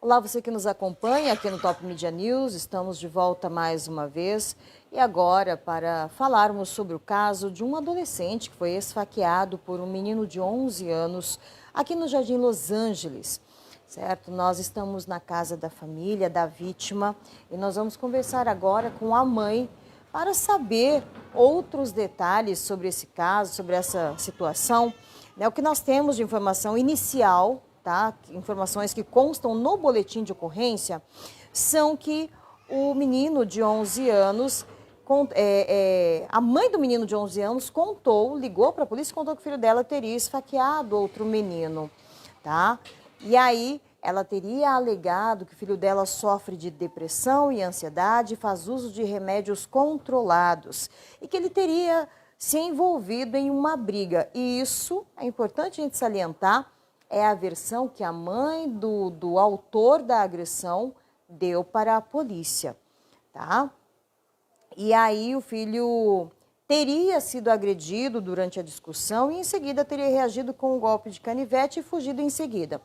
Olá, você que nos acompanha aqui no Top Media News, estamos de volta mais uma vez e agora para falarmos sobre o caso de um adolescente que foi esfaqueado por um menino de 11 anos aqui no Jardim Los Angeles, certo? Nós estamos na casa da família da vítima e nós vamos conversar agora com a mãe para saber outros detalhes sobre esse caso, sobre essa situação. O que nós temos de informação inicial, tá? Informações que constam no boletim de ocorrência, são que o menino de 11 anos, a mãe do menino de 11 anos ligou para a polícia e contou que o filho dela teria esfaqueado outro menino, tá? E aí ela teria alegado que o filho dela sofre de depressão e ansiedade, faz uso de remédios controlados e que ele teria se envolvido em uma briga. E isso é importante a gente salientar, é a versão que a mãe do autor da agressão deu para a polícia, tá? E aí o filho teria sido agredido durante a discussão e em seguida teria reagido com um golpe de canivete e fugido em seguida.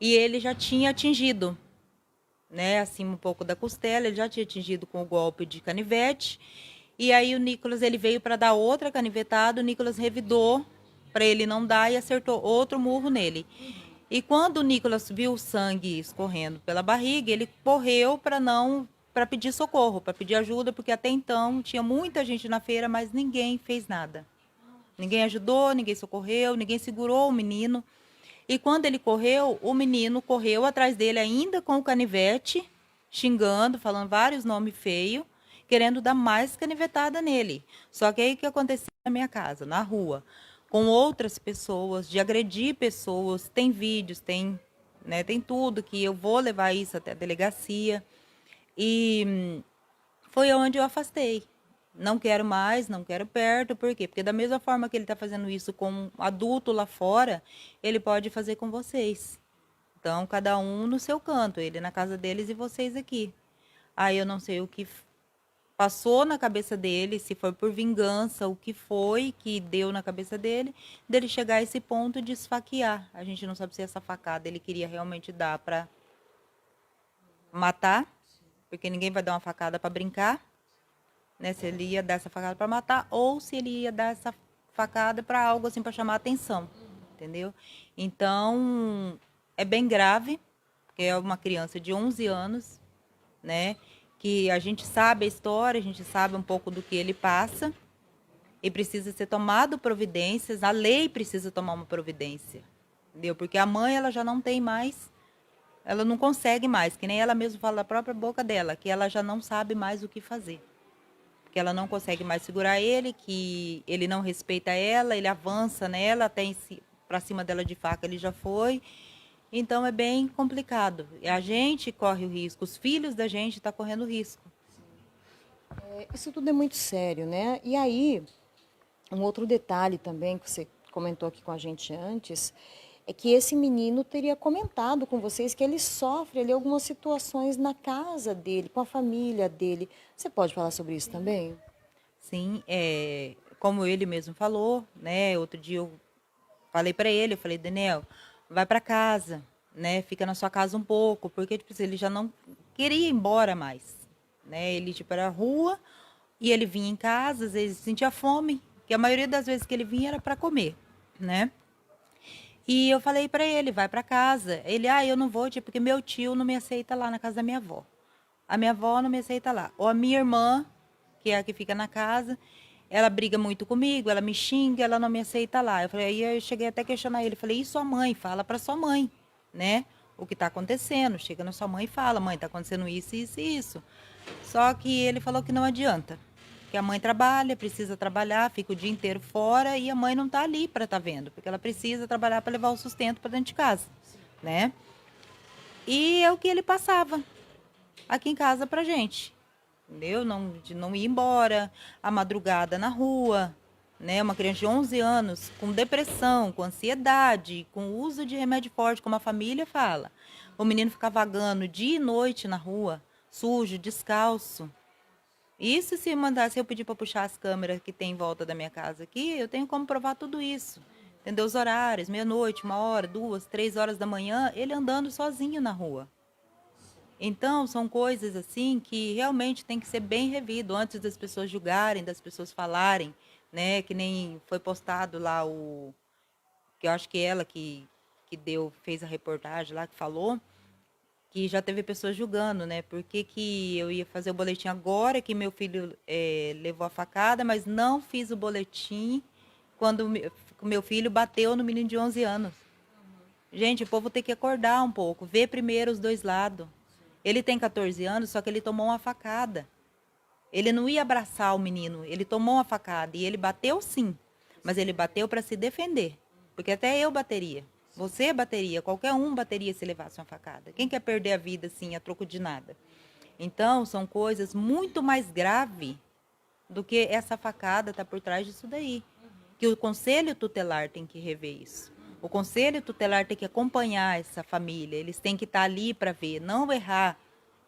E ele já tinha atingido, né, acima um pouco da costela, ele já tinha atingido com o golpe de canivete. E aí o Nicolas, ele veio para dar outra canivetada, o Nicolas revidou para ele não dar e acertou outro murro nele. E quando o Nicolas viu o sangue escorrendo pela barriga, ele correu para pedir socorro, para pedir ajuda, porque até então tinha muita gente na feira, mas ninguém fez nada. Ninguém ajudou, ninguém socorreu, ninguém segurou o menino. E quando ele correu, o menino correu atrás dele ainda com o canivete, xingando, falando vários nomes feios, querendo dar mais canivetada nele. Só que aí o que aconteceu na minha casa, na rua, com outras pessoas, de agredir pessoas, tem vídeos, tem tudo, que eu vou levar isso até a delegacia. E foi onde eu afastei. Não quero mais, não quero perto. Por quê? Porque da mesma forma que ele está fazendo isso com um adulto lá fora, ele pode fazer com vocês. Então, cada um no seu canto, ele na casa deles e vocês aqui. Aí eu não sei o que passou na cabeça dele, se foi por vingança, o que foi que deu na cabeça dele chegar a esse ponto de esfaquear. A gente não sabe se essa facada ele queria realmente dar para matar, porque ninguém vai dar uma facada para brincar, né? Se ele ia dar essa facada para matar ou se ele ia dar essa facada para algo assim para chamar atenção, entendeu? Então, é bem grave, porque é uma criança de 11 anos, né? Que a gente sabe a história, a gente sabe um pouco do que ele passa e precisa ser tomado providências, a lei precisa tomar uma providência, entendeu? Porque a mãe, ela já não tem mais, ela não consegue mais, que nem ela mesma fala da própria boca dela, que ela já não sabe mais o que fazer. Que ela não consegue mais segurar ele, que ele não respeita ela, ele avança nela, até para cima dela de faca ele já foi. Então é bem complicado. E a gente corre o risco, os filhos da gente estão correndo risco. Isso tudo é muito sério, né? E aí, um outro detalhe também que você comentou aqui com a gente antes, é que esse menino teria comentado com vocês que ele sofre ali algumas situações na casa dele, com a família dele. Você pode falar sobre isso também? Sim, como ele mesmo falou, né? Outro dia eu falei para ele, eu falei, Daniel, vai para casa, né? Fica na sua casa um pouco, porque tipo, assim, ele já não queria ir embora mais, né? Ele tipo era rua e ele vinha em casa, às vezes sentia fome, que a maioria das vezes que ele vinha era para comer, né? E eu falei para ele, vai para casa. Ele, eu não vou, tipo, porque meu tio não me aceita lá na casa da minha avó. A minha avó não me aceita lá. Ou a minha irmã, que é a que fica na casa, ela briga muito comigo, ela me xinga, ela não me aceita lá. Eu falei, aí eu cheguei até a questionar ele, falei, e sua mãe? Fala para sua mãe, né? O que está acontecendo. Chega na sua mãe e fala, mãe, está acontecendo isso, isso e isso. Só que ele falou que não adianta. Que a mãe trabalha, precisa trabalhar, fica o dia inteiro fora e a mãe não está ali para estar vendo, porque ela precisa trabalhar para levar o sustento para dentro de casa, né? E é o que ele passava aqui em casa pra gente, entendeu? Não, de não ir embora, a madrugada na rua, né? Uma criança de 11 anos com depressão, com ansiedade, com uso de remédio forte, como a família fala. O menino ficar vagando dia e noite na rua, sujo, descalço. Isso se eu pedir para puxar as câmeras que tem em volta da minha casa aqui, eu tenho como provar tudo isso. entendeu? Os horários, meia-noite, 1 hora, 2, 3 horas da manhã, ele andando sozinho na rua. Então, são coisas assim que realmente tem que ser bem revido antes das pessoas julgarem, das pessoas falarem, né? Que nem foi postado lá que eu acho que ela que fez a reportagem lá, que falou, que já teve pessoas julgando, né? Por que que eu ia fazer o boletim agora que meu filho levou a facada, mas não fiz o boletim quando o meu filho bateu no menino de 11 anos. Gente, o povo tem que acordar um pouco, ver primeiro os dois lados. Ele tem 14 anos, só que ele tomou uma facada. Ele não ia abraçar o menino, ele tomou uma facada e ele bateu sim, mas ele bateu para se defender, porque até eu bateria, você bateria, qualquer um bateria se levasse uma facada. Quem quer perder a vida assim a troco de nada? Então, são coisas muito mais graves do que essa facada tá por trás disso daí. Que o conselho tutelar tem que rever isso. O conselho tutelar tem que acompanhar essa família. Eles têm que estar ali para ver, não errar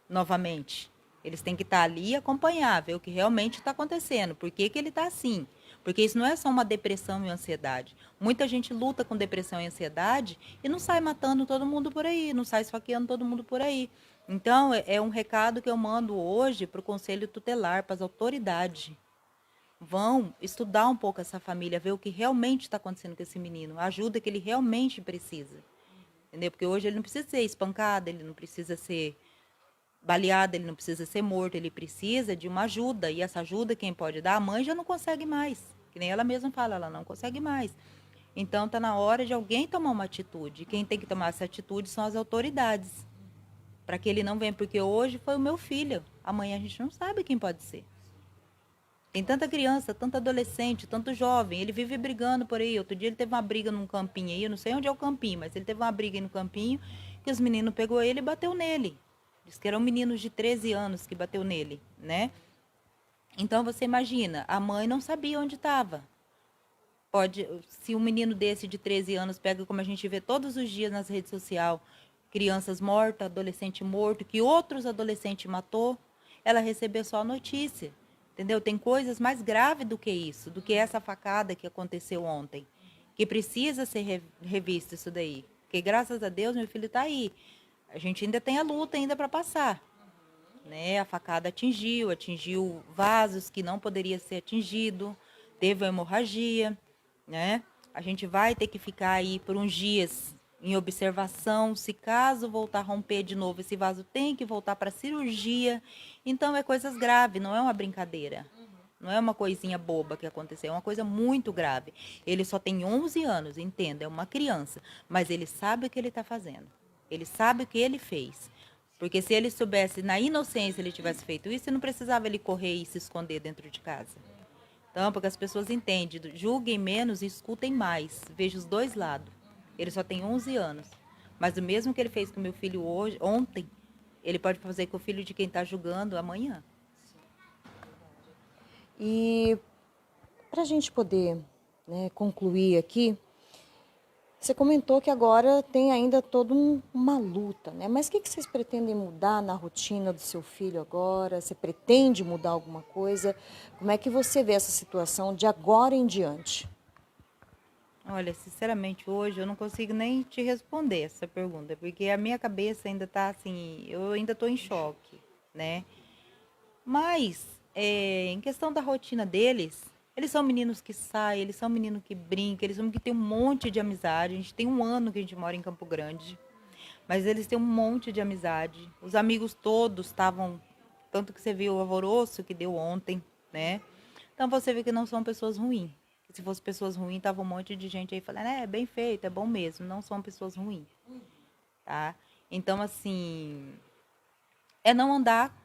novamente. Eles têm que estar ali e acompanhar, ver o que realmente está acontecendo. Por que que ele está assim? Porque isso não é só uma depressão e ansiedade. Muita gente luta com depressão e ansiedade e não sai matando todo mundo por aí, não sai esfaqueando todo mundo por aí. Então, é um recado que eu mando hoje para o Conselho Tutelar, para as autoridades. Vão estudar um pouco essa família, ver o que realmente está acontecendo com esse menino, a ajuda que ele realmente precisa. Entendeu? Porque hoje ele não precisa ser espancado, ele não precisa ser baleado, ele não precisa ser morto, ele precisa de uma ajuda. E essa ajuda quem pode dar? A mãe já não consegue mais. Que nem ela mesma fala, ela não consegue mais. Então está na hora de alguém tomar uma atitude. Quem tem que tomar essa atitude são as autoridades. Para que ele não venha, porque hoje foi o meu filho. Amanhã a gente não sabe quem pode ser. Tem tanta criança, tanto adolescente, tanto jovem, ele vive brigando por aí. Outro dia ele teve uma briga num campinho aí, eu não sei onde é o campinho, mas ele teve uma briga aí no campinho, que os meninos pegou ele e bateu nele. Diz que eram meninos de 13 anos que bateu nele, né? Então você imagina, a mãe não sabia onde estava. Pode, se um menino desse de 13 anos pega, como a gente vê todos os dias nas redes sociais, crianças mortas, adolescente morto, que outros adolescentes matou, ela recebeu só a notícia. Entendeu? Tem coisas mais graves do que isso, do que essa facada que aconteceu ontem. Que precisa ser revisto isso daí. Porque graças a Deus meu filho está aí. A gente ainda tem a luta ainda para passar. Né? A facada atingiu vasos que não poderia ser atingido, teve uma hemorragia, né? A gente vai ter que ficar aí por uns dias em observação, se caso voltar a romper de novo, esse vaso tem que voltar para cirurgia. Então é coisas graves, não é uma brincadeira. Não é uma coisinha boba que aconteceu, é uma coisa muito grave. Ele só tem 11 anos, entenda, é uma criança, mas ele sabe o que ele está fazendo. Ele sabe o que ele fez. Porque se ele soubesse, na inocência, ele tivesse feito isso, não precisava ele correr e se esconder dentro de casa. Então, porque as pessoas entendem, julguem menos e escutem mais. Veja os dois lados. Ele só tem 11 anos. Mas o mesmo que ele fez com meu filho hoje, ontem, ele pode fazer com o filho de quem está julgando amanhã. E para a gente poder, né, concluir aqui, você comentou que agora tem ainda toda uma luta, né? Mas o que vocês pretendem mudar na rotina do seu filho agora? Você pretende mudar alguma coisa? Como é que você vê essa situação de agora em diante? Olha, sinceramente, hoje eu não consigo nem te responder essa pergunta, porque a minha cabeça ainda está assim, eu ainda estou em choque, né? Mas, em questão da rotina deles, eles são meninos que saem, eles são meninos que brincam, eles são que tem um monte de amizade. A gente tem 1 ano que a gente mora em Campo Grande, mas eles têm um monte de amizade. Os amigos todos estavam, tanto que você viu o alvoroço que deu ontem, né? Então você vê que não são pessoas ruins. Se fossem pessoas ruins, tava um monte de gente aí falando, é bem feito, é bom mesmo. Não são pessoas ruins, tá? Então, assim, é não andar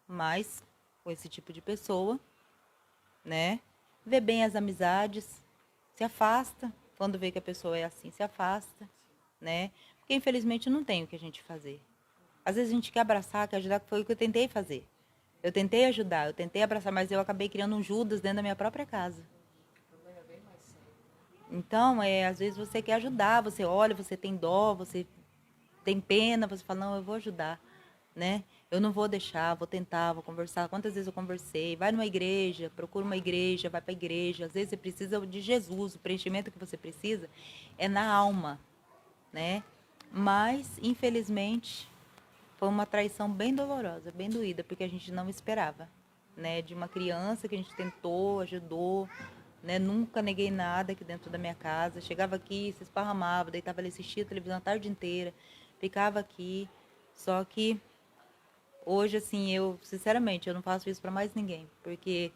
mais com esse tipo de pessoa, né? Vê bem as amizades, se afasta. Quando vê que a pessoa é assim, se afasta, né? Porque infelizmente não tem o que a gente fazer. Às vezes a gente quer abraçar, quer ajudar, que foi o que eu tentei fazer. Eu tentei ajudar, eu tentei abraçar, mas eu acabei criando um Judas dentro da minha própria casa. Então, às vezes você quer ajudar, você olha, você tem dó, você tem pena, você fala, não, eu vou ajudar. né? Eu não vou deixar, vou tentar, vou conversar. Quantas vezes eu conversei? Vai numa igreja, procura uma igreja, vai para a igreja. Às vezes você precisa de Jesus, o preenchimento que você precisa é na alma, né? Mas, infelizmente, foi uma traição bem dolorosa, bem doída, porque a gente não esperava, né? De uma criança que a gente tentou, ajudou, né? Nunca neguei nada aqui dentro da minha casa. Chegava aqui, se esparramava, deitava ali, assistia a televisão a tarde inteira, ficava aqui. Só que hoje, assim, eu, sinceramente, eu não faço isso para mais ninguém, porque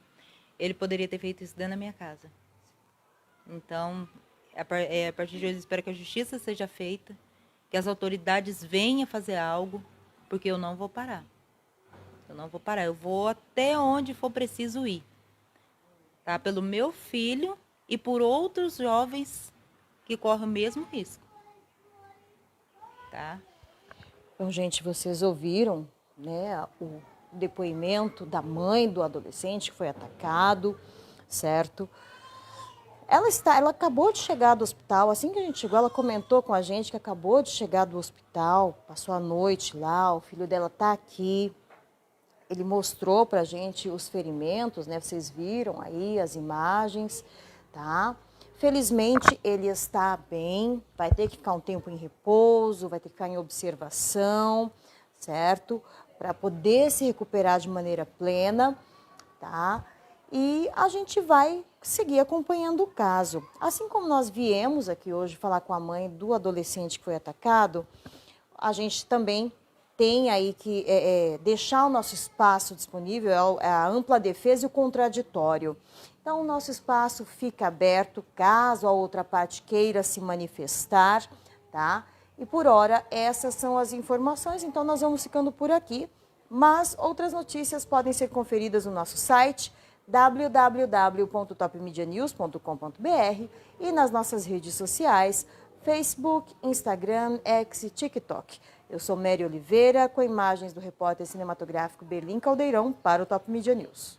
ele poderia ter feito isso dentro da minha casa. Então, a partir de hoje, eu espero que a justiça seja feita, que as autoridades venham fazer algo, porque eu não vou parar. Eu não vou parar, eu vou até onde for preciso ir, tá? Pelo meu filho e por outros jovens que correm o mesmo risco, tá? Então, gente, vocês ouviram, né, o depoimento da mãe do adolescente que foi atacado, certo? Ela acabou de chegar do hospital. Assim que a gente chegou, ela comentou com a gente que acabou de chegar do hospital, passou a noite lá, o filho dela está aqui. Ele mostrou pra gente os ferimentos, né? Vocês viram aí as imagens, tá? Felizmente ele está bem, vai ter que ficar um tempo em repouso, vai ter que ficar em observação, certo? Para poder se recuperar de maneira plena, tá? E a gente vai seguir acompanhando o caso. Assim como nós viemos aqui hoje falar com a mãe do adolescente que foi atacado, a gente também tem aí que deixar o nosso espaço disponível, a ampla defesa e o contraditório. Então, o nosso espaço fica aberto caso a outra parte queira se manifestar, tá? E por hora, essas são as informações, então nós vamos ficando por aqui. Mas outras notícias podem ser conferidas no nosso site www.topmedianews.com.br e nas nossas redes sociais, Facebook, Instagram, X e TikTok. Eu sou Mary Oliveira, com imagens do repórter cinematográfico Berlim Caldeirão para o Top Media News.